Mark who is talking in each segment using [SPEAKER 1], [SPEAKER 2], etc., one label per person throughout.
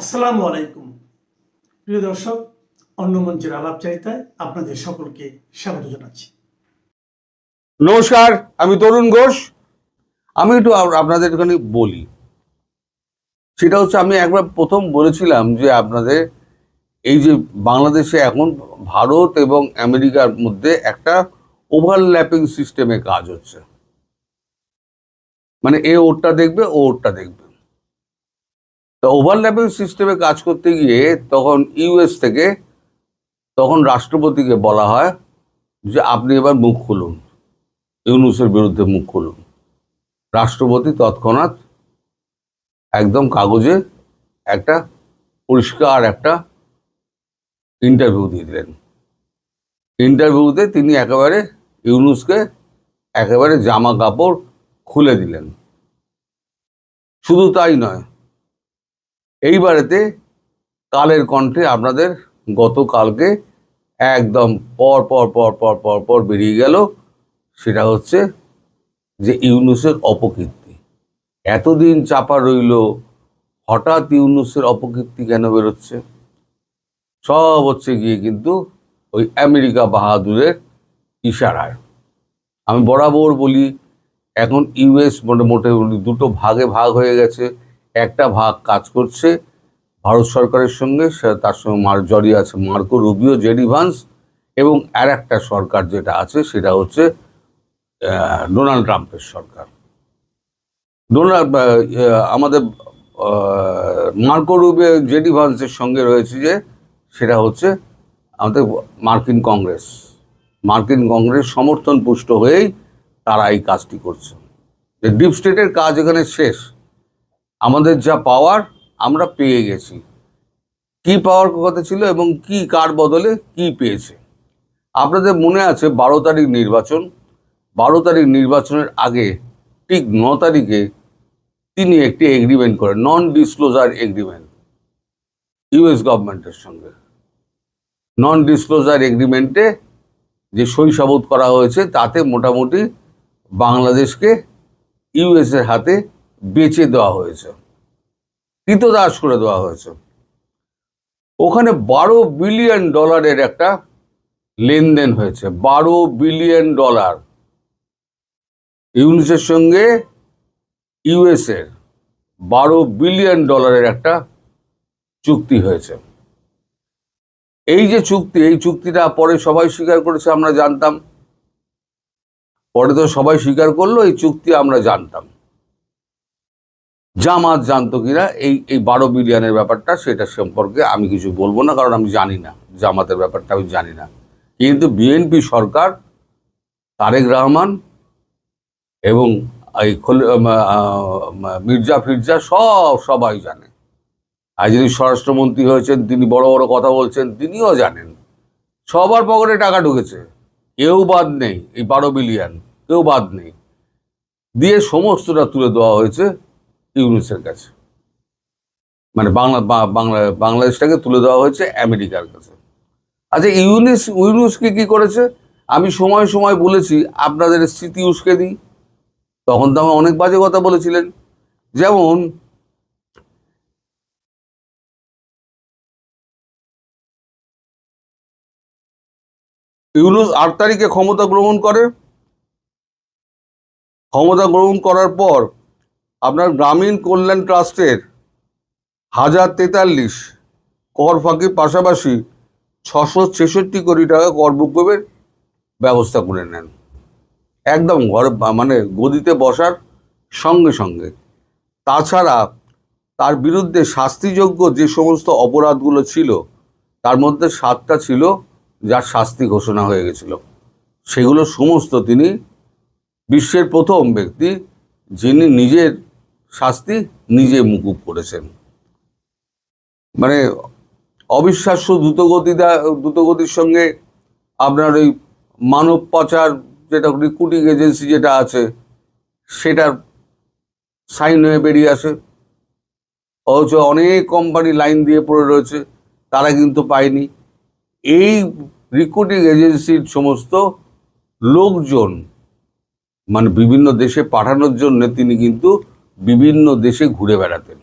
[SPEAKER 1] আসসালামু আলাইকুম প্রিয় দর্শক, অন্য মঞ্চের আলাপচারিতায় আপনাদের সকলকে স্বাগত জানাচ্ছি।
[SPEAKER 2] নমস্কার, আমি তরুণ ঘোষ। আমি একটু আপনাদের এখানে বলি, সেটা হচ্ছে আমি একবার প্রথম বলেছিলাম যে আপনাদের এই যে বাংলাদেশে এখন ভারত এবং আমেরিকার মধ্যে একটা ওভারল্যাপিং সিস্টেমে কাজ হচ্ছে, মানে এ ওরটা দেখবে ও ওরটা দেখবে। তো ওভারল্যাপিং সিস্টেমে কাজ করতে গিয়ে তখন ইউএস থেকে তখন রাষ্ট্রপতিকে বলা হয় যে আপনি এবার মুখ খুলুন, ইউনূসের বিরুদ্ধে মুখ খুলুন। রাষ্ট্রপতি তৎক্ষণাৎ একদম কাগজে একটা পরিষ্কার একটা ইন্টারভিউ দিয়ে দিলেন। ইন্টারভিউতে তিনি একেবারে ইউনূসকে একেবারে জামা কাপড় খুলে দিলেন। শুধু তাই নয়, এইবারেতে কালের কণ্ঠে আপনাদের গতকালকে একদম পর পর পর পর পর পর বেরিয়ে গেল, সেটা হচ্ছে যে ইউনূসের অপকীর্তি এতদিন চাপা রইল, হঠাৎ ইউনূসের অপকীর্তি কেন বেরোচ্ছে? সব হচ্ছে গিয়ে কিন্তু ওই আমেরিকা বাহাদুরের ইশারায়। আমি বরাবর বলি, এখন ইউএস মোটামুটি দুটো ভাগে ভাগ হয়ে গেছে। একটা ভাগ কাজ করছে ভারত সরকারের সঙ্গে, তার সঙ্গে জড়িয়ে আছে মার্কো রুবিও, জেডি ভান্স, এবং আর একটা সরকার যেটা আছে সেটা হচ্ছে ডোনাল্ড ট্রাম্পের সরকার। আমাদের মার্কো রুবিও, জেডি ভান্সের সঙ্গে রয়েছে যে সেটা হচ্ছে আমাদের মার্কিন কংগ্রেস সমর্থন পুষ্ট হয়েই তারা এই কাজটি করছে। যে ডিপ স্টেটের কাজ এখানে শেষ, আমাদের যা পাওয়ার আমরা পেয়ে গেছি। কি পাওয়ার কথা ছিল এবং কি কার বদলে কি পেয়েছে? আপনাদের মনে আছে 12 তারিখ নির্বাচন, 12 তারিখ নির্বাচনের আগে ঠিক 9 তারিখে তিনি একটি এগ্রিমেন্ট করেন, নন ডিসক্লোজার এগ্রিমেন্ট ইউএস গভর্নমেন্টের সঙ্গে। নন ডিসক্লোজার এগ্রিমেন্টে যে সই সাবুত করা হয়েছে তাতে মোটামুটি বাংলাদেশকে ইউএসের হাতে বেচে দেওয়া হয়েছে, কৃতদাস করে দেওয়া হয়েছে। ওখানে $12 বিলিয়ন একটা লেনদেন হয়েছে। $12 বিলিয়ন ইউনিসের সঙ্গে ইউএসের $12 বিলিয়ন একটা চুক্তি হয়েছে। এই যে চুক্তি, এই চুক্তিটা পরে সবাই স্বীকার করেছে, আমরা জানতাম। পরে তো সবাই স্বীকার করলো এই চুক্তি আমরা জানতাম। জামাত জানতো কিনা এই 12 বিলিয়নের ব্যাপারটা, সেটা সম্পর্কে আমি কিছু বলবো না, কারণ আমি জানি না জামাতের ব্যাপারটা, আমি জানি না। কিন্তু বিএনপি সরকার, তারেক রহমান এবং এই মির্জা ফির্জা সবাই জানে। আর যিনি স্বরাষ্ট্রমন্ত্রী হয়েছেন তিনি বড় বড় কথা বলছেন, তিনিও জানেন। সবার পকেটে টাকা ঢুকেছে, কেউ বাদ নেই। এই 12 বিলিয়ন কেউ বাদ নেই, দিয়ে সমস্তটা তুলে দেওয়া হয়েছে ইউনূসের কাছে, মানে বাংলাদেশটাকে তুলে দেওয়া হয়েছে আমেরিকার কাছে। আচ্ছা, ইউনূসকে কি করেছে? আমি সময় সময় বলেছি, আপনাদের স্মৃতি উস্কে দিই। তখন তো আমার অনেক বাজে কথা বলেছিলেন। যেমন ইউনূস 8 তারিখে ক্ষমতা গ্রহণ করে। ক্ষমতা গ্রহণ করার পর আপনার গ্রামীণ কল্যাণ ট্রাস্টের 1043 কর ফাঁকির পাশাপাশি 666 কোটি টাকা কর মুকুবের ব্যবস্থা করে নেন, একদম ঘরে, মানে গদিতে বসার সঙ্গে সঙ্গে। তাছাড়া তার বিরুদ্ধে শাস্তিযোগ্য যে সমস্ত অপরাধগুলো ছিল, তার মধ্যে 7টা ছিল যার শাস্তি ঘোষণা হয়ে গেছিল। সেগুলো সমস্ত তিনি বিশ্বের প্রথম ব্যক্তি যিনি নিজের শাস্তি নিজে মুকুব করেছেন। মানে অবিশ্বাস্য দ্রুতগতির সঙ্গে আপনার ওই মানব পাচার, যেটা রিক্রুটিং এজেন্সি যেটা আছে, সেটার সাইন হয়ে বেরিয়ে আসে। অথচ অনেক কোম্পানি লাইন দিয়ে পড়ে রয়েছে, তারা কিন্তু পায়নি। এই রিক্রুটিং এজেন্সির সমস্ত লোকজন মানে বিভিন্ন দেশে পাঠানোর জন্য তিনি কিন্তু বিভিন্ন দেশে ঘুরে বেড়াতেন।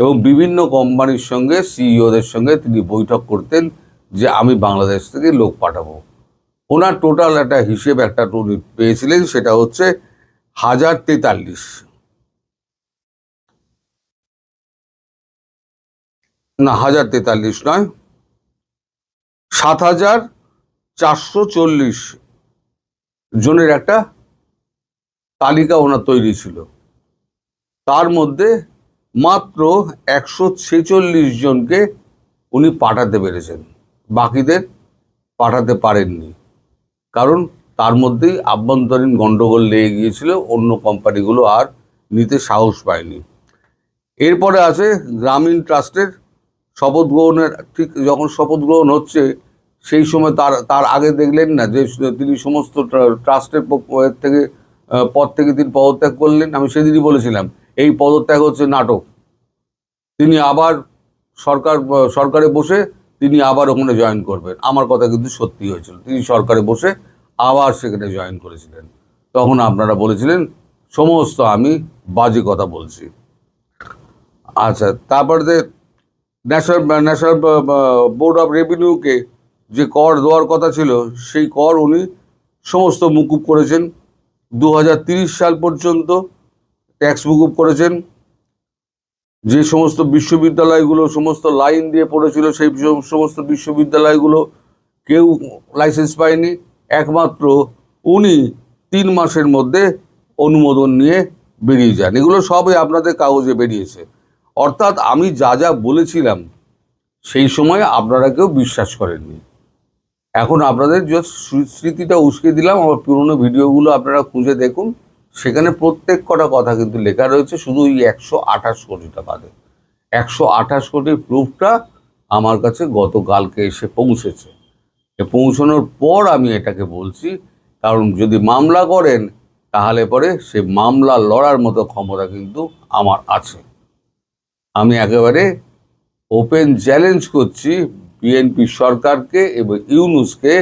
[SPEAKER 2] এবং বিভিন্ন কোম্পানির সঙ্গে সিইওদের সঙ্গে তিনি বৈঠক করতেন যে আমি বাংলাদেশ থেকে লোক পাঠাবো। ওনার টোটাল একটা হিসেব একটা উনি পেয়েছিলেন, সেটা হচ্ছে 1043, না 1043 নয়, 7440 জনের একটা তালিকা ওনার তৈরি ছিল। তার মধ্যে মাত্র 146 জনকে উনি পাঠাতে পেরেছেন, বাকিদের পাঠাতে পারেননি। কারণ তার মধ্যেই আভ্যন্তরীণ গন্ডগোল লেগে গিয়েছিল, অন্য কোম্পানিগুলো আর নিতে সাহস পায়নি। এরপরে আছে গ্রামীণ ট্রাস্টের শপথ গ্রহণের, ঠিক যখন শপথ গ্রহণ হচ্ছে সেই সময় তার আগে দেখলেন না যে তিনি সমস্ত ট্রাস্টের থেকে পদ থেকে তিনি পদত্যাগ করলেন। আমি সেদিনই বলেছিলাম এই পদত্যাগ হচ্ছে নাটক। তিনি আবার সরকারে বসে তিনি আবার ওখানে জয়েন করবেন। আমার কথা কিন্তু সত্যি হয়েছিল, তিনি সরকারে বসে আবার সেখানে জয়েন করেছিলেন। তখন আপনারা বলেছিলেন সমস্ত আমি বাজে কথা বলছি। আচ্ছা, তারপরে ন্যাশনাল বোর্ড অফ রেভিনিউকে যে কর দেওয়ার কথা ছিল সেই কর উনি সমস্ত মুকুব করেছেন। 2030 সাল পর্যন্ত ট্যাক্স মুকুব করেছেন। যে সমস্ত বিশ্ববিদ্যালয়গুলো সমস্ত লাইন দিয়ে পড়েছিল সেই সমস্ত বিশ্ববিদ্যালয়গুলো কেউ লাইসেন্স পায়নি। একমাত্র উনি 3 মাসের মধ্যে অনুমোদন নিয়ে বেরিয়ে যান। এগুলো সবই আপনাদের কাগজে বেরিয়েছে। অর্থাৎ আমি যা যা বলেছিলাম সেই সময় আপনারা কেউ বিশ্বাস করেননি। এখন আপনাদের যে স্মৃতিটা উস্কে দিলাম, আমার পুরনো ভিডিওগুলো আপনারা খুঁজে দেখুন, সেখানে প্রত্যেক কটা কথা কিন্তু লেখা রয়েছে, শুধু ওই 128 কোটি টাকাতে। 128 কোটির প্রুফটা আমার কাছে গতকালকে এসে পৌঁছেছে। পৌঁছানোর পর আমি এটাকে বলছি, কারণ যদি মামলা করেন তাহলে পরে সে মামলা লড়ার মতো ক্ষমতা কিন্তু আমার আছে। আমি একেবারে ওপেন চ্যালেঞ্জ করছি বিএনপি সরকারকে এবং ইউনূসকে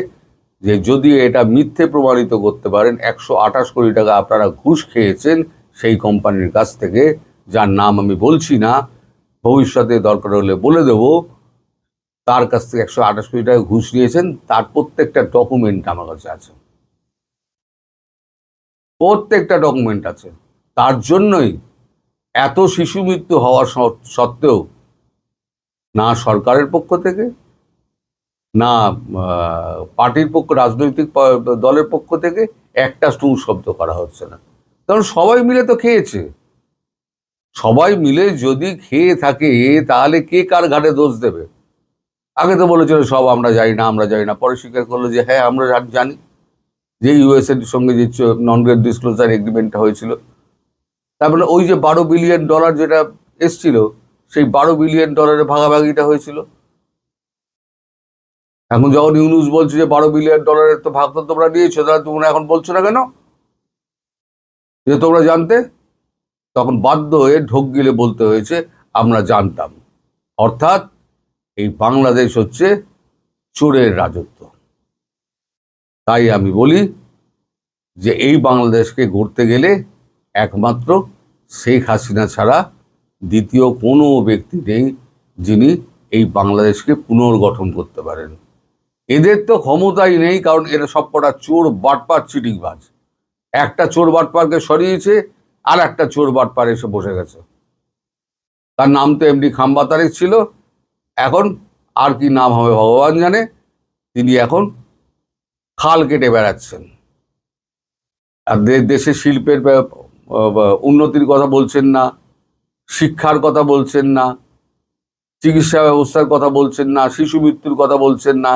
[SPEAKER 2] যে যদি এটা মিথ্যে প্রমাণিত করতে পারেন 128 কোটি টাকা আপনারা ঘুষ খেয়েছেন সেই কোম্পানির কাছ থেকে, যার নাম আমি বলছি না, ভবিষ্যতে দরকার হলে বলে দেব, তার কাছ থেকে 128 কোটি টাকা ঘুষ নিয়েছেন, তার প্রত্যেকটা ডকুমেন্ট আমার কাছে আছে, প্রত্যেকটা ডকুমেন্ট আছে। তার জন্যই এত শিশু মৃত্যু হওয়ার সত্ত্বেও না সরকারের পক্ষ থেকে না পার্টির পক্ষ রাজনৈতিক দলের পক্ষ থেকে একটা টু শব্দ করা হচ্ছে না। কারণ সবাই মিলে তো খেয়েছে। সবাই মিলে যদি খেয়ে থাকে তাহলে কে কার ঘাড়ে দোষ দেবে? আগে তো বলেছিল সব আমরা জানি না, আমরা জানি না, পরে স্বীকার করলো যে হ্যাঁ আমরা জানি, যে ইউএসএর সঙ্গে যে নন ডিসক্লোজার এগ্রিমেন্টটা হয়েছিল। তারপরে ওই যে $12 বিলিয়ন যেটা এসছিল, সেই $12 বিলিয়ন ভাগাভাগিটা হয়েছিল। এখন যখন ইউনূস বলছে যে $12 বিলিয়ন তো ভাগ তো তোমরা নিয়েছো, তাহলে তোমরা এখন বলছো না কেন যে তোমরা জানতে? তখন বাধ্য হয়ে ঢোক গিলে বলতে হয়েছে আমরা জানতাম। অর্থাৎ এই বাংলাদেশ হচ্ছে চোরের রাজত্ব। তাই আমি বলি যে এই বাংলাদেশকে গড়তে গেলে একমাত্র শেখ হাসিনা ছাড়া দ্বিতীয় কোনো ব্যক্তি নেই যিনি এই বাংলাদেশকে পুনর্গঠন করতে পারেন। এদের তো ক্ষমতাই নেই, কারণ এরা সবকটা চোর বাটপার চিটিংবাজ। একটা চোর বাটপারকে সরিয়েছে আর একটা চোর বাটপার এসে বসে গেছে। তার নাম তো এমডি খাম্বা তারেক ছিল, এখন আর কি নাম হবে ভগবান জানে। তিনি এখন খাল কেটে বেড়াচ্ছেন আর দেশের শিল্পের উন্নতির কথা বলছেন না, শিক্ষার কথা বলছেন না, চিকিৎসা ব্যবস্থার কথা বলছেন না, শিশু মৃত্যুর কথা বলছেন না।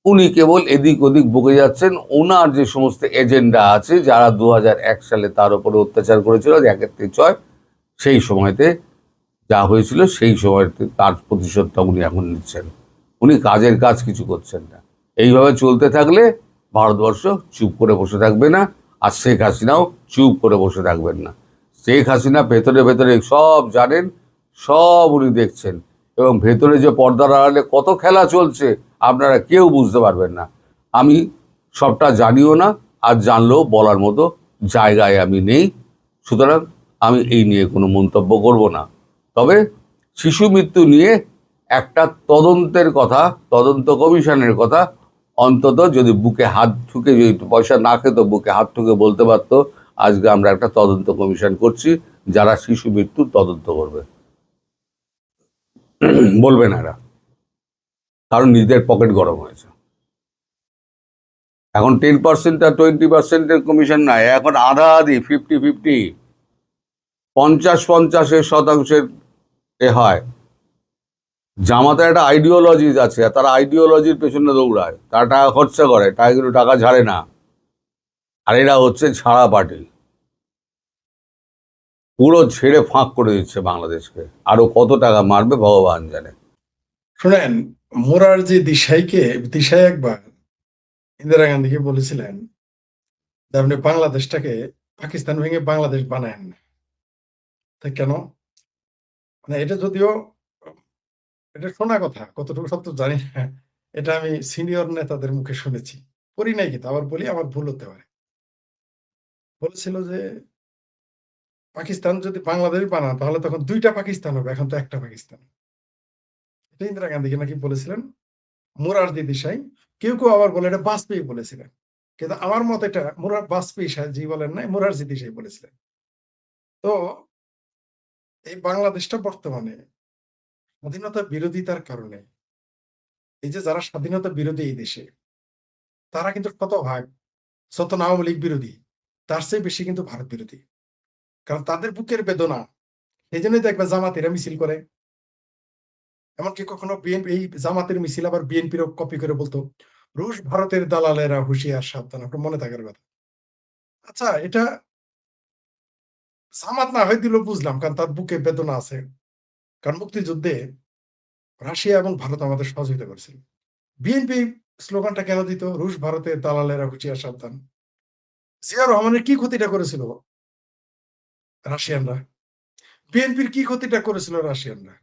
[SPEAKER 2] উনি কেবল এদিক ওদিক বকে যাচ্ছেন। ওনার যে সমস্ত এজেন্ডা আছে, যারা 2001 সালে তার উপরে অত্যাচার করেছিল 1-6, সেই সময়তে যা হয়েছিল সেই সময়তে তার প্রতিশোধটা উনি এখন নিচ্ছেন। উনি কাজের কাজ কিছু করছেন না। এইভাবে চলতে থাকলে ভারতবর্ষ চুপ করে বসে থাকবে না, আর শেখ হাসিনাও চুপ করে বসে থাকবেন না। শেখ হাসিনা ভেতরে ভেতরে সব জানেন, সব উনি দেখছেন, এবং ভেতরে যে পর্দার আড়ালে কত খেলা চলছে আপনারা কেউ বুঝতে পারবেন না। আমি সবটা জানিও না, আর জানলেও বলার মতো জায়গায় আমি নেই। সুতরাং আমি এই নিয়ে কোনো মন্তব্য করব না। তবে শিশু মৃত্যু নিয়ে একটা তদন্তের কথা, তদন্ত কমিশনের কথা অন্তত যদি বুকে হাত ঠুকে, যদি পয়সা না খেত বুকে হাত ঠুকে বলতে পারতো আজকে আমরা একটা তদন্ত কমিশন করছি যারা শিশু মৃত্যুর তদন্ত করবে। বলবে না এরা, কারণ নিজেদের পকেট গরম হয়েছে। এখন 10% আর 20%-এর কমিশন নাই, এখন আধা আধি 50-50, 50-50 এ হয়। জামাতে একটা আইডিওলজি আছে, তারা আইডিওলজির পেছনে দৌড়ায়, তারা টাকা খরচা করে, টাকা কিন্তু টাকা ঝাড়ে না। আর এরা হচ্ছে ছাড়া পার্টি, পুরো ছেড়ে ফাঁক করে দিচ্ছে বাংলাদেশকে। আরো কত টাকা মারবে ভগবান জানে।
[SPEAKER 3] শুনেন, মোরারজি দেশাই একবার ইন্দিরা গান্ধীকে বলেছিলেন যে আপনি বাংলাদেশটাকে পাকিস্তান ভেঙে বাংলাদেশ বানায়েন না। তা কেন? মানে এটা যদিও এটা শোনা কথা, কতটুকু সত্য জানি না। এটা আমি সিনিয়র নেতাদের মুখে শুনেছি, পড়ি নাই, কিন্তু আবার বলি, আমার ভুল হতে পারে। বলেছিল যে পাকিস্তান যদি বাংলাদেশ বানান তাহলে তখন 2টা পাকিস্তান হবে, এখন তো একটা পাকিস্তান। এটা ইন্দিরা গান্ধীকে নাকি বলেছিলেন মোরারজি দেশাই। কেউ কেউ আবার বলে এটা বাজপেয়ী বলেছিলেন, কিন্তু আমার মতে এটা বাজপেয়ী জি বলেন নাই, মোরারজি দেশাই বলেছিলেন। তো এই বাংলাদেশটা বর্তমানে স্বাধীনতা বিরোধিতার কারণে, এই যে যারা স্বাধীনতা বিরোধী এই দেশে, তারা কিন্তু শতভাগ আওয়ামী লীগ বিরোধী, তার চেয়ে বেশি কিন্তু ভারত বিরোধী। কারণ তাদের বুকের বেদনা, এই জন্যই দেখবে জামাতিরা মিছিল করে। এমনকি কখনো বিএনপি, এই জামাতের মিছিল আবার বিএনপির কপি করে বলতো রুশ ভারতের দালালেরা হুঁশিয়ার সাবধান। আপনার মনে থাকার কথা। আচ্ছা, এটা জামাত না হয় দিল বুঝলাম, কারণ তার বুকে বেদনা আছে। কারণ মুক্তিযুদ্ধে রাশিয়া এবং ভারত আমাদের সহযোগিতা করেছিল। বিএনপি স্লোগানটা কেন দিত? রুশ ভারতের দালালেরা হুঁশিয়ার সাবধান। জিয়া রহমানের কি ক্ষতিটা করেছিল রাশিয়ানরা? বিএনপির কি ক্ষতিটা করেছিল রাশিয়ানরা?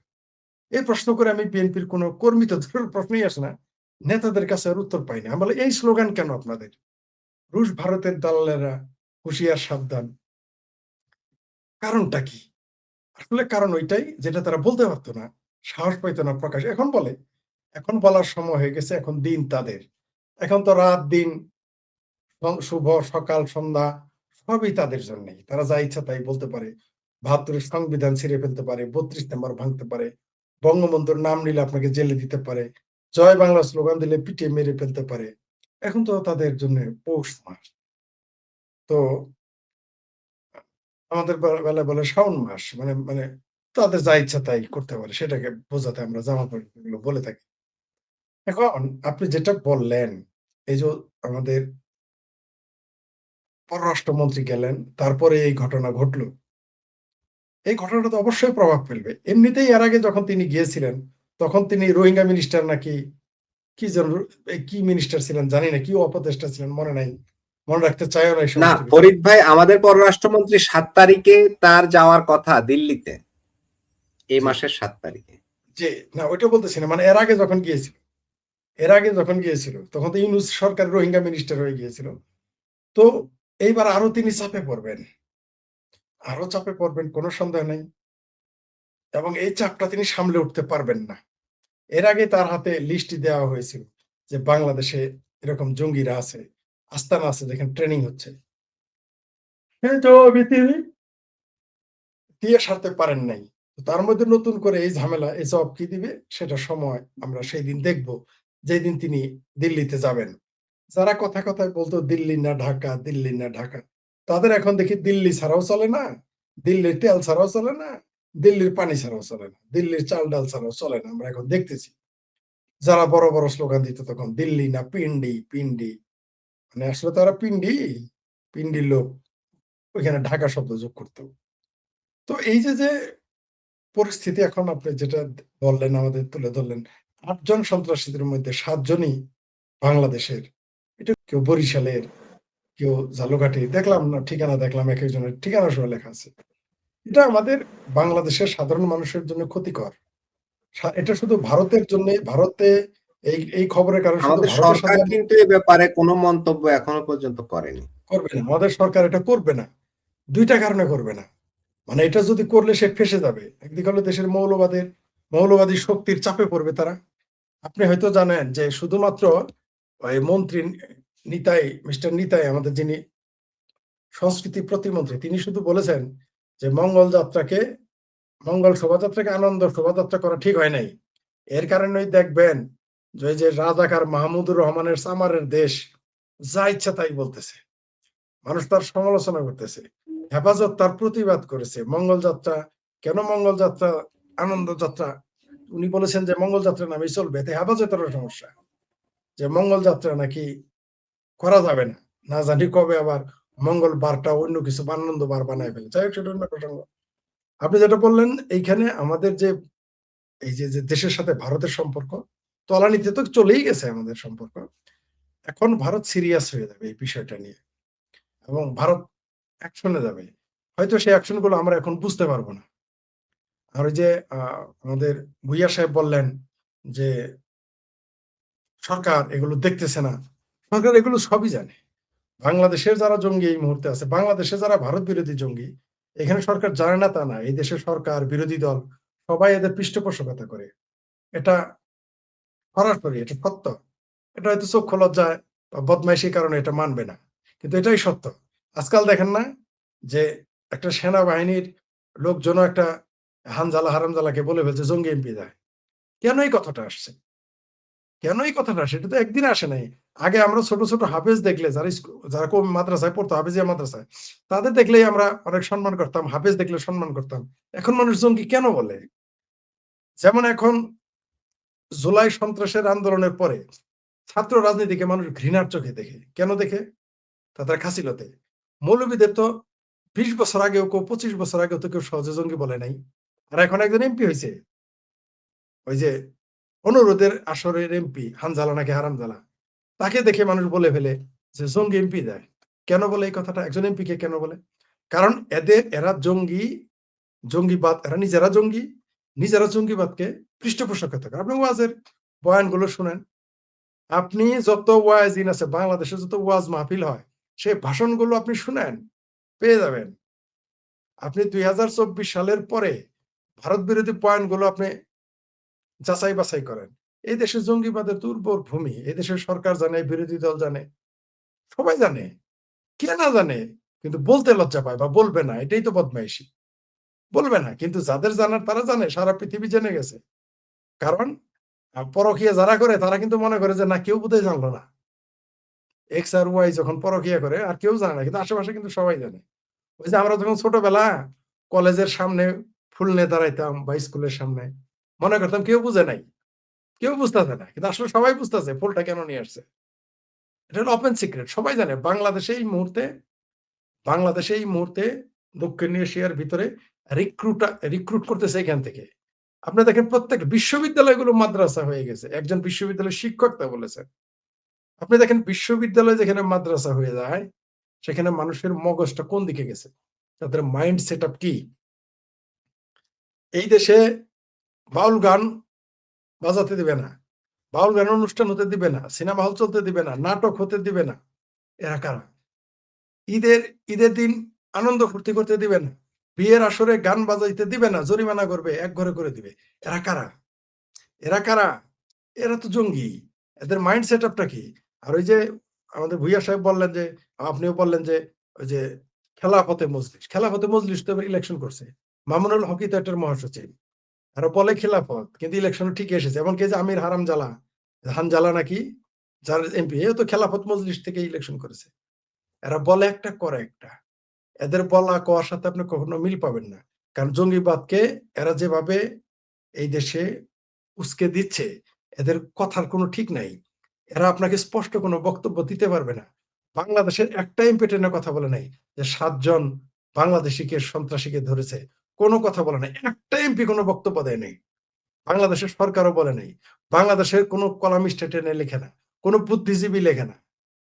[SPEAKER 3] এই প্রশ্ন করে আমি বিএনপির কোন কর্মী তো প্রশ্নই আসে না, নেতাদের কাছে আর উত্তর পাই না। আমরা এই স্লোগান কেন আপনাদের? রুশ ভারতের দালালেরা হুঁশিয়ার সাবধান, কারণটা কি? আসলে কারণ ওইটাই যেটা তারা বলতে পারতো না, সাহস পাইতো না প্রকাশ। এখন বলে, এখন বলার সময় হয়ে গেছে, এখন দিন তাদের। এখন তো রাত দিন, শুভ সকাল সন্ধ্যা সবই তাদের জন্যই। তারা যা ইচ্ছা তাই বলতে পারে। ৭২-এর সংবিধান ছিঁড়ে ফেলতে পারে, ৩২ নম্বর ভাঙতে পারে, বঙ্গবন্ধুর নাম নিলে আপনাকে জেলে দিতে পারে, জয় বাংলা স্লোগান দিলে পিটিয়ে মেরে ফেলতে পারে। এখন তো তাদের জন্য পৌষ মাস, তো আমাদের বেলায় বলে শাওন মাস। মানে মানে তাদের যা ইচ্ছা তাই করতে পারে, সেটাকে বোঝাতে আমরা জামাত গুলো বলে থাকি। এখন আপনি যেটা বললেন, এই যে আমাদের পররাষ্ট্রমন্ত্রী গেলেন, তারপরে এই ঘটনা ঘটলো। এই ঘটনাটা তো অবশ্যই প্রভাব ফেলবে। এমনিতেই এর আগে যখন তিনি গিয়েছিলেন, তখন তিনি রোহিঙ্গা মিনিস্টার নাকি কি যেন, কি মিনিস্টার ছিলেন জানি না, কি উপদেষ্টা ছিলেন মনে নাই, মনে রাখতে চাইও না এই
[SPEAKER 4] না
[SPEAKER 3] সমস্ত কিছু।
[SPEAKER 4] ফরিদ ভাই, আমাদের পররাষ্ট্রমন্ত্রী 7 তারিখে তার যাওয়ার কথা দিল্লিতে, এই
[SPEAKER 3] জি,
[SPEAKER 4] মাসের 7 তারিখে।
[SPEAKER 3] যে না ওইটা বলতেছি না, মানে এর আগে যখন গিয়েছিল তখন তো ইউনূস সরকার রোহিঙ্গা মিনিস্টার হয়ে গিয়েছিল। তো এইবার আরো তিনি চাপে পড়বেন, কোনো সন্দেহ নেই। এবং এই চাপটা তিনি সামলে উঠতে পারবেন না। এর আগে তার হাতে লিস্ট দেওয়া হয়েছিল যে বাংলাদেশে এরকম জঙ্গিরা আছে, আস্তানা আছে যেখানে ট্রেনিং হচ্ছে। সেই জবাবই তিনি দিয়ে সারতে পারেন নাই। তার মধ্যে নতুন করে এই ঝামেলা, এই জবাব কি দিবে সেটা সময় আমরা সেই দিন দেখবো, যেদিন তিনি দিল্লিতে যাবেন। যারা কথায় কথায় বলতো দিল্লি না ঢাকা, দিল্লি না ঢাকা, তাদের এখন দেখি দিল্লি ছাড়াও চলে না, দিল্লির তেল ছাড়াও চলে না, দিল্লির পানি ছাড়াও চলে না, দিল্লির চাল ডাল ছাড়াও চলে না। আমরা এখন দেখতেছি যারা বড় বড় স্লোগান দিত তখন দিল্লি না পিন্ডি, পিন্ডি, মানে আসলে তারা পিন্ডি, পিন্ডির লোক, ওইখানে ঢাকা শব্দ যোগ করতো। তো এই যে পরিস্থিতি, এখন আপনি যেটা বললেন, আমাদের তুলে ধরলেন, ৮ জন সন্ত্রাসীদের মধ্যে 7 জনই বাংলাদেশের। এটা কেউ বরিশালের, কেউ ঝালকাঠি, দেখলাম না ঠিকানা, দেখলাম এক একজনের ঠিকানা সহ লেখা আছে। এটা আমাদের বাংলাদেশের সাধারণ মানুষের জন্য ক্ষতিকর। এটা শুধু ভারতের জন্য, ভারতে এই খবরের কারণে শুধু
[SPEAKER 4] আমাদের
[SPEAKER 3] ভারতের
[SPEAKER 4] সরকার
[SPEAKER 3] সাথে
[SPEAKER 4] কিন্তু এ ব্যাপারে কোনো মন্তব্য এখনো পর্যন্ত করেনি।
[SPEAKER 3] করবে না, আমাদের সরকার এটা করবে না। 2টা কারণে করবে না। মানে এটা যদি করলে সে ফেঁসে যাবে। একদিকে হলো দেশের মৌলবাদী শক্তির চাপে পড়বে তারা। আপনি হয়তো জানেন যে শুধুমাত্র ওই মন্ত্রী মিস্টার নিতাই, আমাদের যিনি সংস্কৃতি প্রতিমন্ত্রী, তিনি শুধু বলেছেন যে মঙ্গল শোভাযাত্রাকে আনন্দ শোভাযাত্রা করা ঠিক হয় নাই। এর কারণেই দেখবেন যে ওই যে রাজাকার মাহমুদুর রহমানের সামারের দেশ যা ইচ্ছা তাই বলতেছে, মানুষ তার সমালোচনা করতেছে, হেফাজত তার প্রতিবাদ করেছে। মঙ্গল যাত্রা আনন্দ যাত্রা, উনি বলেছেন যে মঙ্গল যাত্রা নামেই চলবে, এতে হেফাজতেরও সমস্যা, যে মঙ্গল যাত্রা নাকি করা যাবে না, না জানি কবে আবার মঙ্গল বারটা অন্য কিছু আনন্দ বার বানায় ফেলে। যাই হোক, সেটা অন্য প্রসঙ্গ। আপনি যেটা বললেন, এইখানে আমাদের যে এই যে দেশের সাথে ভারতের সম্পর্ক তলানিতে তো চলেই গেছে আমাদের সম্পর্ক। এখন ভারত সিরিয়াস হয়ে যাবে এই বিষয়টা নিয়ে, এবং ভারত অ্যাকশনে যাবে। হয়তো সেই অ্যাকশন গুলো আমরা এখন বুঝতে পারবো না। আর ওই যে আমাদের ভুইয়া সাহেব বললেন যে সরকার এগুলো দেখতেছে না, সরকার এগুলো সবই জানে। বাংলাদেশের যারা জঙ্গি এই মুহূর্তে আছে, বাংলাদেশে যারা ভারত বিরোধী জঙ্গি, এখানে সরকার জানে না তা না। এই দেশের সরকার, বিরোধী দল সবাই এদের পৃষ্ঠপোষকতা করে। এটা সরাসরি, এটা সত্য। এটা হয়তো চক্ষু লজ্জায় বা বদমাইশির কারণে এটা মানবে না, কিন্তু এটাই সত্য। আজকাল দেখেন না যে একটা সেনাবাহিনীর লোকজন একটা হানজালা হারামজালাকে বলে ফেলছে জঙ্গি এমপি দেয়। কেন এই কথাটা আসছে? কেন এই কথাটা? সেটা তো একদিন আসে নাই। আগে আমরা ছোট ছোট হাফেজ দেখলে, যারা কম মাদ্রাসায় পড়তো, হাফেজিয়া মাদ্রাসায়, তাদের দেখলেই আমরা অনেক সম্মান করতাম, হাফেজ দেখলে সম্মান করতাম। এখন মানুষ জঙ্গি কেন বলে? যেমন এখন জুলাই সন্ত্রাসের আন্দোলনের পরে ছাত্র রাজনীতিকে মানুষ ঘৃণার চোখে দেখে। কেন দেখে? তাদের খাসিলতে। মৌলবীদের তো 20 বছর আগেও কেউ, 25 বছর আগেও তো কেউ সহজে জঙ্গি বলে নাই। আর এখন একজন এমপি হয়েছে, ওই যে অনুরোধের আসরের এমপি হানজালা নাকি হারামজালা, তাকে দেখে মানুষ বলে ফেলে যে জঙ্গি এমপি দেয়। কেন বলে এই কথাটা? একজন এমপি কে কেন বলে? কারণ এরা জঙ্গিবাদ, এরা নিজেরা জঙ্গিবাদকে পৃষ্ঠপোষকতা করে। আপনি ওয়াজের বয়ানগুলো শুনেন, আপনি যত ওয়াজিন আছে বাংলাদেশে, যত ওয়াজ মাহফিল হয়, সেই ভাষণগুলো আপনি শুনেন, পেয়ে যাবেন। আপনি 2024 সালের পরে ভারত বিরোধী পয়েন্টগুলো আপনি যাচাই বাছাই করেন। এই দেশে জঙ্গিবাদের দুর্বর ভূমি, এই দেশের সরকার জানে, বিরোধী দল জানে, সবাই জানে। কে না জানে? কিন্তু বলতে লজ্জা পায় বা বলবে না, এটাই তো বদমাইশি। বলবে না, কিন্তু যাদের জানার তারা জানে, সারা পৃথিবী জেনে গেছে। কারণ পরকীয়া যারা করে তারা কিন্তু মনে করে যে না, কেউ বোধহয় জানলো না। এক্স আর ওয়াই যখন পরকীয়া করে আর কেউ জানে না, কিন্তু আশেপাশে কিন্তু সবাই জানে। ওই যে আমরা যখন ছোটবেলা কলেজের সামনে ফুল নিয়ে দাঁড়াইতাম বা স্কুলের সামনে, মনে করতাম কেউ বুঝে নাই, কেউ বুঝতেছে না, কিন্তু আসলে সবাই বুঝতেছে ফুলটা কেন নিয়ে আসছে। এটা হলো ওপেন সিক্রেট, সবাই জানে। বাংলাদেশে এই মুহূর্তে দক্ষিণ এশিয়ার ভিতরে রিক্রুট করতেছে এখান থেকে। আপনি দেখেন প্রত্যেক বিশ্ববিদ্যালয়গুলো মাদ্রাসা হয়ে গেছে। একজন বিশ্ববিদ্যালয়ের শিক্ষক তা বলেছেন। আপনি দেখেন বিশ্ববিদ্যালয় যেখানে মাদ্রাসা হয়ে যায়, সেখানে মানুষের মগজটা কোন দিকে গেছে, তাদের মাইন্ড সেট আপ কি। এই দেশে বাউল গান বাজাতে দিবে না, বাউল গান অনুষ্ঠান হতে দিবে না, সিনেমা হল চলতে দিবে না, নাটক হতে দিবে না। এরা কারা? ঈদের দিন আনন্দ ফুর্তি করতে দিবে না, বিয়ের আসরে গান বাজাইতে দিবে না, জরিমানা করবে, এক ঘরে করে দিবে। এরা কারা? এরা কারা? এরা তো জঙ্গি। এদের মাইন্ড সেট আপটা কি? আর ওই যে আমাদের ভুইয়া সাহেব বললেন যে, আপনিও বললেন যে ওই যে খেলাফতে মজলিস তো এবার ইলেকশন করছে। মামুনুল হকি তো এটার মহাসচিব, আর বলে খেলাফত, কিন্তু ইলেকশন ঠিক এসেছে। এমনকি যে আমির হানজালা নাকি, যার এমপি, এও তো খেলাফত মজলিস থেকে ইলেকশন করেছে। এরা বলে একটা করে একটা। এদের বলা কওয়ার সাথে আপনি কখনো মিল পাবেন না। কারণ জঙ্গিবাদকে এরা যেভাবে এই দেশে উস্কে দিচ্ছে, এদের কথার কোনো ঠিক নাই। এরা আপনাকে স্পষ্ট কোনো বক্তব্য দিতে পারবে না। বাংলাদেশের একটা এমপি টেনে কথা বলে নাই যে 7 জন বাংলাদেশিকে সন্ত্রাসীকে ধরেছে, কোনো কথা বলে নাই। একটা এমপি কোনো বক্তব্য দেয় নাই। বাংলাদেশের সরকারও বলে নাই। বাংলাদেশের কোনো কলামিস্ট টেনে লেখে না, কোনো বুদ্ধিজীবী লেখে না,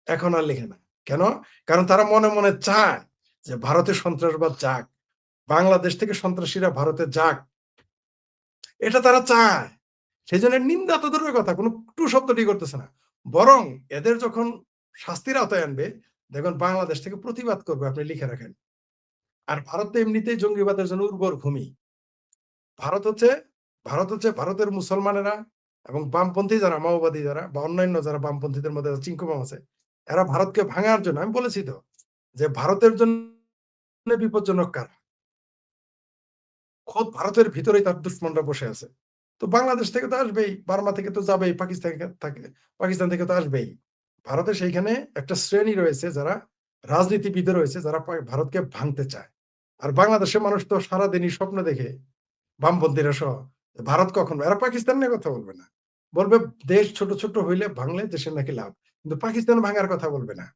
[SPEAKER 3] এখন আর লেখে না। কেন? কারণ তারা মনে মনে চায় যে ভারতের সন্ত্রাসবাদ যাক, বাংলাদেশ থেকে সন্ত্রাসীরা ভারতে যাক, এটা তারা চায়। সেই জন্য নিন্দা তো দূরের কথা, কোনো টু শব্দটি করতেছে না। বরং এদের যখন শাস্তির আওতায় আনবে, দেখুন বাংলাদেশ থেকে প্রতিবাদ করবে, আপনি লিখে রাখেন। আর ভারত তো এমনিতেই জঙ্গিবাদের জন্য উর্বর ভূমি। ভারত হচ্ছে ভারতের মুসলমানেরা এবং বামপন্থী যারা, মাওবাদী যারা বা অন্যান্য যারা বামপন্থীদের মধ্যে চিঙ্কুমাম আছে, এরা ভারতকে ভাঙার জন্য, আমি বলেছি তো যে ভারতের জন্য বিপজ্জনক কারা, খোদ ভারতের ভিতরেই তার দুশ্মনরা বসে আছে। তো বাংলাদেশ থেকে তো আসবেই, বার্মা থেকে তো যাবেই, পাকিস্তান থেকে তো আসবেই। ভারতে সেইখানে একটা শ্রেণী রয়েছে যারা রাজনীতিবিদ রয়েছে, যারা ভারতকে ভাঙতে চায়। আর বাংলাদেশের মানুষ তো সারাদিনই স্বপ্ন দেখে, বামপন্থীরা সহ, ভারত কখন, এরা পাকিস্তান নিয়ে কথা বলবে না, বলবে দেশ ছোট ছোট হইলে ভাঙলে দেশের নাকি লাভ, কিন্তু পাকিস্তান ভাঙার কথা বলবে না।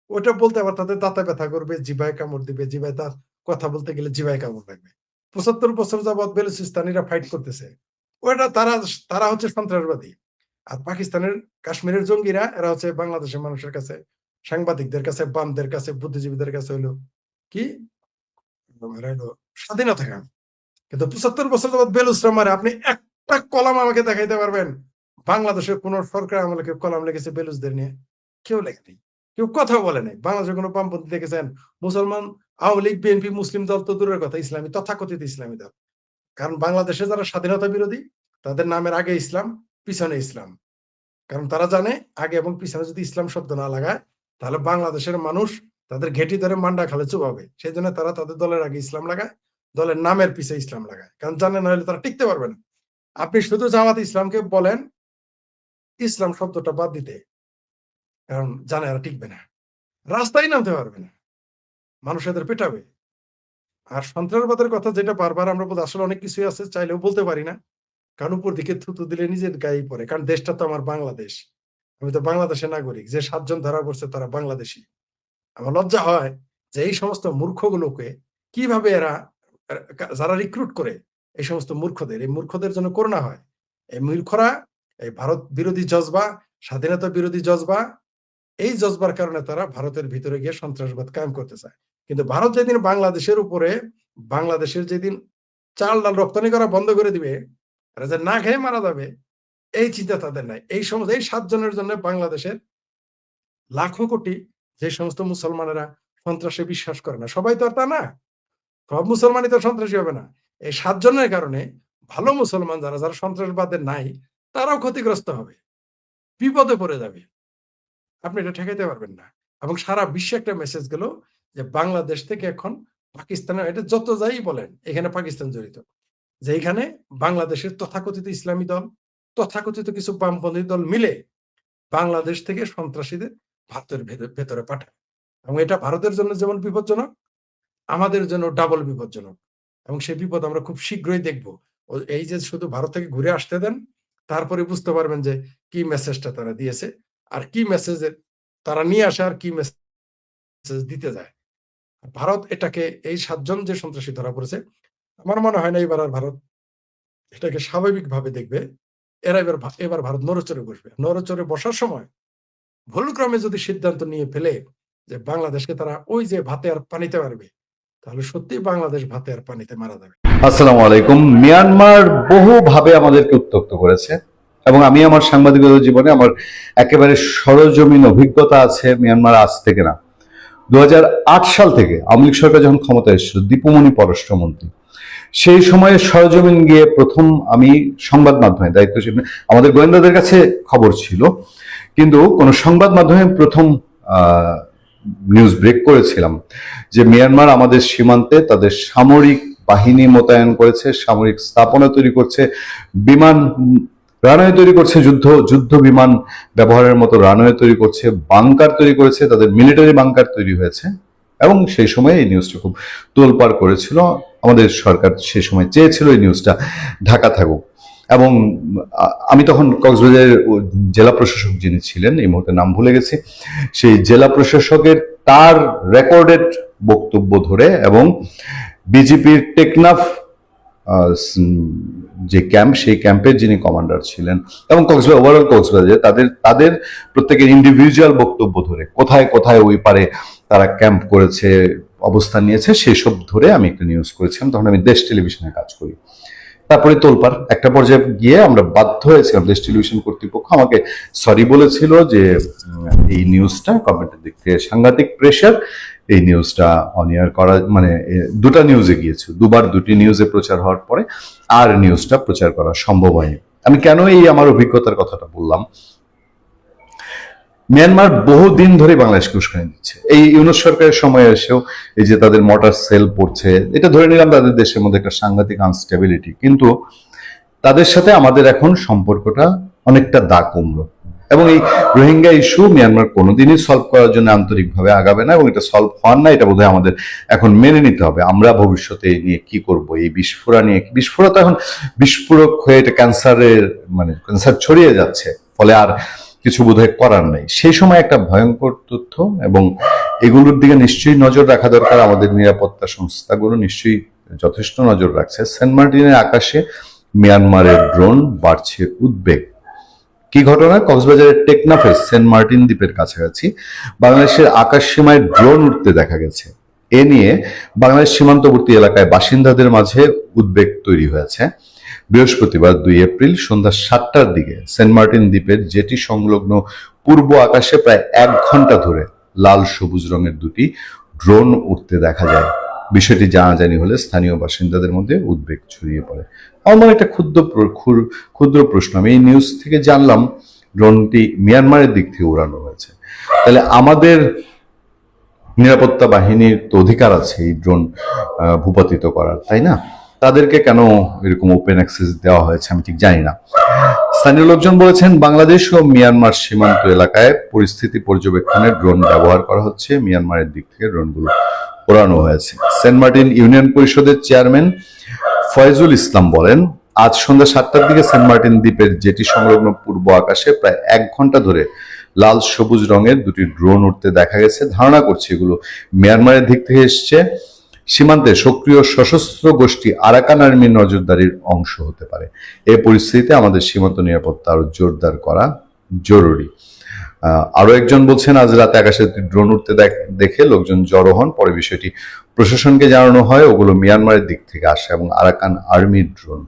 [SPEAKER 3] ওটা বলতে আবার তাদের দাঁতে ব্যথা করবে, জিভায় কামড় দিবে, জিভায় তার কথা বলতে গেলে জিভায় কামড় লাগবে। ৭৫ বছর যাবৎ বেলুচিস্তানিরা ফাইট করতেছে, ওটা তারা হচ্ছে সন্ত্রাসবাদী। আর পাকিস্তানের কাশ্মীরের জঙ্গিরা, এরা হচ্ছে বাংলাদেশের মানুষের কাছে, সাংবাদিকদের কাছে, বামদের কাছে, বুদ্ধিজীবীদের কাছে হইলো কি, এরা হইলো স্বাধীনতা কাম। কিন্তু ৭৫ বছর যাবৎ বেলুচরা মারে, আপনি একটা কলাম আমাকে দেখাইতে পারবেন বাংলাদেশের কোন সরকার আমলে কেউ কলাম লিখেছে বেলুচদের নিয়ে? কেউ লেখেনি, কেউ কথা বলে নাই। বাংলাদেশের কোনো বামপন্থী দেখেছেন? মুসলমান, আওয়ামী লীগ, বিএনপি, মুসলিম দল তো দূরের কথা, ইসলামী, তথাকথিত ইসলামী দল। কারণ বাংলাদেশে যারা স্বাধীনতা বিরোধী, তাদের নামের আগে ইসলাম, পিছনে ইসলাম। কারণ তারা জানে আগে এবং পিছনে যদি ইসলাম শব্দ না লাগায়, তাহলে বাংলাদেশের মানুষ তাদের ঘেঁটি ধরে মান্ডা খালে চুবাবে। সেই জন্য তারা তাদের দলের আগে ইসলাম লাগায়, দলের নামের পিছে ইসলাম লাগায়, কারণ জানে না হলে তারা টিকতে পারবে না। আপনি শুধু জামাত ইসলামকে বলেন ইসলাম শব্দটা বাদ দিতে, কারণ জানে এরা টিকবে না, রাস্তায় নামতে পারবে না, মানুষ এদের পেটাবে। আর সন্ত্রাসবাদের কথা যেটা বারবার আমরা বলতে, আসলে অনেক কিছুই আছে, চাইলেও বলতে পারি না, কারণ উপর দিকে থুতু দিলে নিজের গায়ে পড়ে। কারণ দেশটা তো আমার বাংলাদেশ, আমি তো বাংলাদেশের নাগরিক। যে ৭ জন ধরা পড়ছে তারা বাংলাদেশী। আমার লজ্জা হয় যে এই সমস্ত মূর্খগুলোকে কিভাবে এরা, যারা রিক্রুট করে এই সমস্ত মূর্খদের, এই মূর্খদের জন্য করোনা হয়। এই মূর্খরা এই ভারত বিরোধী জজবা, স্বাধীনতা বিরোধী জজবা, এই জজবার কারণে তারা ভারতের ভিতরে গিয়ে সন্ত্রাসবাদ কায়েম করতে চায়। কিন্তু ভারত যেদিন বাংলাদেশের উপরে, বাংলাদেশের যেদিন চাল ডাল রপ্তানি করা বন্ধ করে দিবে, এরা যে না খেয়ে মারা যাবে, এই চিন্তা তাদের নাই। এই সমস্ত, এই ৭ জনের জন্য বাংলাদেশের লাখো কোটি যে সমস্ত মুসলমানেরা সন্ত্রাসে বিশ্বাস করে না, সবাই তো আর তা না, সব মুসলমানই তো সন্ত্রাসী হবে না। এই ৭ জনের কারণে ভালো মুসলমান যারা, যারা সন্ত্রাসবাদের নাই, তারাও ক্ষতিগ্রস্ত হবে, বিপদে পড়ে যাবে। আপনি এটা ঠেকাইতে পারবেন না। এবং সারা বিশ্বে একটা মেসেজ গেল যে বাংলাদেশ থেকে এখন পাকিস্তানের, এটা যত যাই বলেন, এখানে পাকিস্তান জড়িত, যে এখানে বাংলাদেশের তথাকথিত ইসলামী দল, তথাকথিত কিছু বামপন্থী দল মিলে বাংলাদেশ থেকে সন্ত্রাসীদের ভারতের ভেতরে পাঠায়। এবং এটা ভারতের জন্য যেমন বিপজ্জনক, আমাদের জন্য ডাবল বিপজ্জনক। এবং সেই বিপদ আমরা খুব শীঘ্রই দেখব। এই যে শুধু ভারত থেকে ঘুরে আসতে দেন, তারপরে বুঝতে পারবেন যে কি মেসেজটা তারা দিয়েছে, আর কি মেসেজের তারা নিয়ে আসে, আর কি মেসেজ দিতে যায়। ভারত এটাকে, এই ৭ জন যে সন্ত্রাসী ধরা পড়েছে, আমার মনে হয় না এবার আর ভারত এটাকে স্বাভাবিকভাবে দেখবে। এবার ভারত নড়েচড়ে বসবে। নড়েচড়ে বসার সময় ভুলক্রমে যদি সিদ্ধান্ত নিয়ে ফেলে যে বাংলাদেশকে তারা ওই যে ভাতে আর পানিতে মারবে, তাহলে সত্যি বাংলাদেশ ভাতে আর পানিতে মারা যাবে।
[SPEAKER 5] আসসালামু আলাইকুম। মিয়ানমার বহুভাবে আমাদেরকে উত্ত্যক্ত করেছে এবং আমি আমার সাংবাদিকতার জীবনে আমার একেবারে সরজমিন অভিজ্ঞতা আছে। মিয়ানমার আজ থেকে না, 2008 সাল থেকে আওয়ামী লীগ সরকার যখন ক্ষমতায় এসেছিল, দীপুমণি পররাষ্ট্রমন্ত্রী, সেই সময়ে সরজমিন গিয়ে প্রথম আমি সংবাদ মাধ্যমে দায়িত্বশীল, আমাদের গোয়েন্দাদের কাছে খবর ছিল কিন্তু কোন সংবাদ মাধ্যমে প্রথম নিউজ ব্রেক করেছিলাম যে মিয়ানমার আমাদের সীমান্তে তাদের সামরিক বাহিনী মোতায়েন করেছে, সামরিক স্থাপনা তৈরি করছে, বিমান রানওয়ে তৈরি করছে, যুদ্ধ বিমান ব্যবহারের মতো রানওয়ে তৈরি করছে, বাংকার তৈরি করেছে, তাদের মিলিটারি বাংকার তৈরি হয়েছে। এবং সেই সময় এই নিউজটা খুব তোলপাড় করেছিল। আমাদের সরকার সেই সময় চেয়েছিল এই নিউজটা ঢাকা থাকুক। এবং আমি তখন কক্সবাজারের জেলা প্রশাসক যিনি ছিলেন, এই মুহূর্তে নাম ভুলে গেছি, সেই জেলা প্রশাসকের তার রেকর্ডেড বক্তব্য ধরে এবং বিজেপির টেকনাফ যে ক্যাম্প, সেই ক্যাম্পের যিনি কমান্ডার ছিলেন, এবং ওভারঅল কক্সবাজারে তাদের প্রত্যেকের ইন্ডিভিজুয়াল বক্তব্য ধরে কোথায় কোথায় ওই পারে তারা ক্যাম্প করেছে, অবস্থান নিয়েছে, সেসব ধরে আমি একটা নিউজ করেছিলাম। তখন আমি দেশ টেলিভিশনে কাজ করি। তারপরে তোলপাড় একটা পর্যায়ে গিয়ে আমরা বাধ্য হয়েছিলাম, দেশ টেলিভিশন কর্তৃপক্ষ আমাকে সরি বলেছিল যে এই নিউজটা গভর্নমেন্টের দিক থেকে সাংঘাতিক প্রেশার, এই নিউজটা অন এয়ার করা, মানে দুটা নিউজে গিয়েছে, দুবার দুটি নিউজে প্রচার হওয়ার পরে আর নিউজটা প্রচার করা সম্ভব হয়নি। আমি কেন এই আমার অভিজ্ঞতার কথাটা বললাম, মিয়ানমার বহুদিন ধরে বাংলাদেশকে উস্কানি দিচ্ছে। এই ইউনূস সরকারের সময় এসেও এই যে তাদের মোটর সেল পড়ছে, এটা ধরে নিলাম তাদের দেশের মধ্যে একটা সাংঘাতিক আনস্টেবিলিটি, কিন্তু তাদের সাথে আমাদের এখন সম্পর্কটা অনেকটা দা কুমড়ো। এবং এই রোহিঙ্গা ইস্যু মিয়ানমার কোনোদিনই সলভ করার জন্য আন্তরিকভাবে আগাবে না, এবং এটা সলভ হওয়ার না, এটা বোধহয় আমাদের এখন মেনে নিতে হবে। আমরা ভবিষ্যতে নিয়ে কি করব, এই বিস্ফোরা নিয়ে, বিস্ফোরা তো এখন বিস্ফোরক হয়ে এটা ক্যান্সারের, মানে ক্যান্সার ছড়িয়ে যাচ্ছে, ফলে আর কিছু বোধহয় করার নেই। সেই সময় একটা ভয়ঙ্কর তথ্য, এবং এগুলোর দিকে নিশ্চয়ই নজর রাখা দরকার। আমাদের নিরাপত্তা সংস্থাগুলো নিশ্চয়ই যথেষ্ট নজর রাখছে। সেন্ট মার্টিনের আকাশে মিয়ানমারের ড্রোন বাড়ছে উদ্বেগ। কি ঘটনা? কক্সবাজারের টেকনাফের সেন্ট মার্টিন দ্বীপের কাছাকাছি বাংলাদেশের আকাশ সীমায় ড্রোন উঠতে দেখা গেছে। এ নিয়ে বাংলাদেশ সীমান্তবর্তী এলাকায় বাসিন্দাদের মাঝে উদ্বেগ তৈরি হয়েছে। বৃহস্পতিবার 2 এপ্রিল সন্ধ্যা 7টার দিকে সেন্ট মার্টিন দ্বীপের জেটি সংলগ্ন পূর্ব আকাশে প্রায় 1 ঘন্টা ধরে লাল সবুজ রঙের দুটি ড্রোন উঠতে দেখা যায়। বিষয়টি জানাজানি হলে স্থানীয় বাসিন্দাদের মধ্যে উদ্বেগ ছড়িয়ে পড়ে। আমার একটা ক্ষুদ্র প্রশ্ন, আমি এই নিউজ থেকে জানলাম ড্রোনটি মিয়ানমারের দিক থেকে উড়ানো হয়েছে। তাহলে আমাদের নিরাপত্তা বাহিনীর তো অধিকার আছে এই ড্রোন ভূপাতিত করার, তাই না? তাদেরকে কেন এরকম ওপেন অ্যাক্সেস দেওয়া হয়েছে আমি ঠিক জানি না। স্থানীয় লোকজন বলেছেন, বাংলাদেশ ও মিয়ানমার সীমান্ত এলাকায় পরিস্থিতি পর্যবেক্ষণে ড্রোন ব্যবহার করা হচ্ছে। মিয়ানমারের দিক থেকে ড্রোনগুলো ওড়ানো হয়েছে। সেন্ট মার্টিন ইউনিয়ন পরিষদের চেয়ারম্যান ফয়জুল ইসলাম বলেন, আজ সন্ধ্যা 7টার দিকে সেন্ট মার্টিন দ্বীপের জেটি সংলগ্ন পূর্ব আকাশে প্রায় 1 ঘন্টা ধরে লাল সবুজ রঙের দুটি ড্রোন উঠতে দেখা গেছে। ধারণা করছে এগুলো মিয়ানমারের দিক থেকে এসছে। সীমান্তে সক্রিয় সশস্ত্র গোষ্ঠী আরাকান আর্মির নজরদারির অংশ হতে পারে। এই পরিস্থিতিতে আমাদের সীমান্ত নিরাপত্তা আরো জোরদার করা জরুরি। আরো একজন বলছেন, আজ রাতে আকাশে ড্রোন উঠতে দেখে লোকজন জড়ো হন। পরে বিষয়টি প্রশাসনকে জানানো হয়। ওগুলো মিয়ানমারের দিক থেকে আসে এবং আরাকান আর্মির ড্রোন।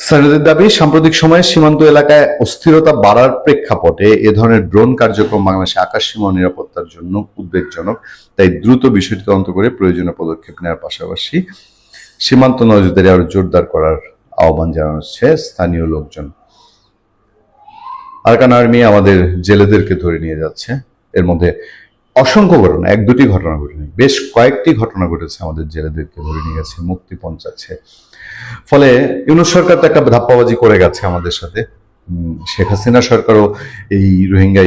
[SPEAKER 5] স্থানীয়দের দাবি, সাম্প্রতিক সময়ে সীমান্ত এলাকায় অস্থিরতা বাড়ার প্রেক্ষাপটে এ ধরনের ড্রোন কার্যক্রম বাংলাদেশে আকাশ সীমা নিরাপত্তার জন্য উদ্বেগজনক। তাই দ্রুত বিষয়টি তদন্ত করে প্রয়োজনীয় পদক্ষেপ নেওয়ার পাশাপাশি সীমান্ত নজরদারি আরো জোরদার করার আহ্বান জানাচ্ছে স্থানীয় লোকজন। আরাকান আর্মি আমাদের জেলেদেরকে ধরে নিয়ে যাচ্ছে। এর মধ্যে অসংখ্য ঘটনা, 1-2টি ঘটনা ঘটেনি, বেশ কয়েকটি ঘটনা ঘটেছে, আমাদের জেলেদেরকে ধরে নিয়ে গেছে, মুক্তি পৌঁছাচ্ছে। ফলে ইউনূস সরকার তো একটা ধাপ্পাবাজি করে গেছে আমাদের সাথে। শেখ হাসিনা সরকারও এই রোহিঙ্গা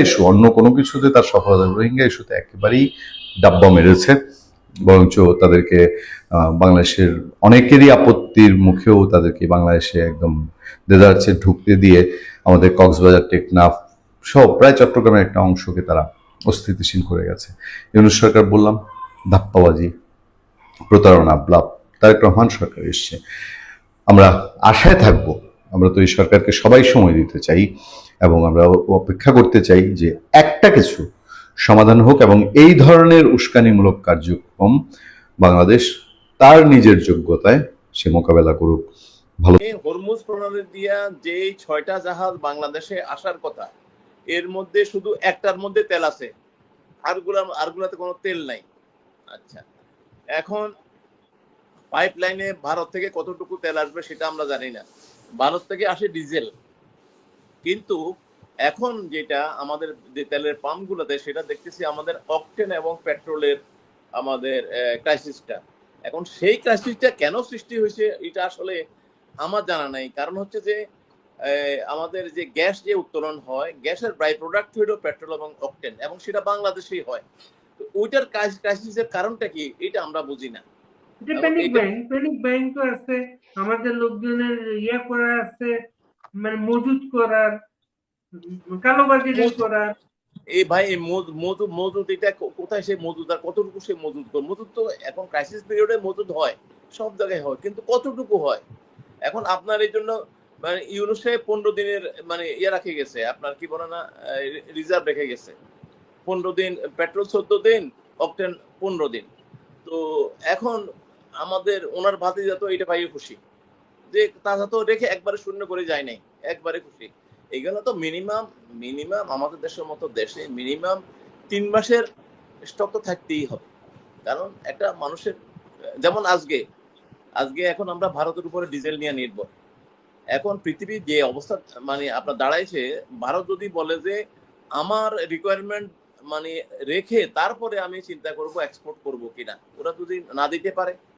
[SPEAKER 5] ইস্যু অন্য কোনো কিছুতে তার সফলতা, রোহিঙ্গা ইস্যুতে একেবারেই ডাব্বা মেরেছে। বরঞ্চ তাদেরকে বাংলাদেশের অনেকেরই আপত্তির মুখেও তাদেরকে বাংলাদেশে একদম দেদারছে ঢুকতে দিয়ে আমাদের কক্সবাজার, টেকনাফ সব প্রায় চট্টগ্রামের একটা অংশকে তারা অস্থিতিশীল করে গেছে। ইউনূস সরকার বললাম ধাপ্পাবাজি, প্রতারণা, ব্লাফ। তারেক রহমান সরকার এসছে, আমরা আশায় থাকবো। আমরা তো এই সরকারকে সবাই সময় দিতে চাই এবং আমরা অপেক্ষা করতে চাই যে একটা কিছু সমাধান হোক এবং এই ধরনের উস্কানিমূলক কার্যক্রম বাংলাদেশ তার নিজের যোগ্যতায় সে মোকাবেলা করুক।
[SPEAKER 6] হরমুজ প্রণালী দিয়া যে 6টা জাহাজ বাংলাদেশে আসার কথা, এর মধ্যে শুধু একটার মধ্যে তেল আছে, আরগুলাতে কোনো তেল নাই। আচ্ছা, এখন পাইপলাইনে ভারত থেকে কতটুকু তেল আসবে সেটা আমরা জানি না। ভারত থেকে আসে ডিজেল, কিন্তু এখন যেটা আমাদের যে তেলের পাম্পগুলোতে সেটা দেখতেছি আমাদের অকটেন এবং পেট্রোলের আমাদের ক্রাইসিসটা। এখন সেই ক্রাইসিসটা কেন সৃষ্টি হয়েছে এটা আসলে আমার জানা নাই। কারণ হচ্ছে যে আমাদের যে গ্যাস যে উত্তোলন হয়, গ্যাসের বাই প্রোডাক্ট হইল পেট্রোল এবং অকটেন, এবং সেটা বাংলাদেশেই হয়। তো ওইটার ক্রাইসিসের কারণটা কি এটা আমরা বুঝি না।
[SPEAKER 7] প্যানিক ব্যাংক তো আছে, আমাদের লোকজনের করা আছে, মানে মজুদ করার, কালোবাজারি করার।
[SPEAKER 6] এই ভাই মজুদ এটা কোথায় সে মজুদ, আর কতটুকু সে মজুদ করে? মজুদ তো এখন ক্রাইসিস পিরিয়ডে মজুদ হয়, সব জায়গায় হয়, কিন্তু কতটুকু হয়? এখন আপনার এই জন্য মানে ইউনুসে 15 দিনের মানে রাখে গেছে, আপনার কি বলে না, রিজার্ভ রেখে গেছে 15 দিন, পেট্রোল 14 দিন, অকটেন 15 দিন। তো এখন আমাদের ওনার ভাতিজা তো এটা পাইয়ে খুশি যে তারা তো রেখে একবারে শূন্য করে যায় নাই, একবারে খুশি। এইগুলো তো মিনিমাম আমাদের দেশের মতো দেশে মিনিমাম 3 মাসের স্টক তো থাকতেই হবে, কারণ একটা মানুষের যেমন আজকে এখন আমরা ভারতের উপরে ডিজেল নিয়ে নির্ভর। এখন পৃথিবীর যে অবস্থা মানে আপনার দাঁড়াইছে, ভারত যদি বলে যে আমার রিকোয়ারমেন্ট মানে রেখে তারপরে আমি চিন্তা করব এক্সপোর্ট করব কিনা, ওরা যদি না দিতে পারে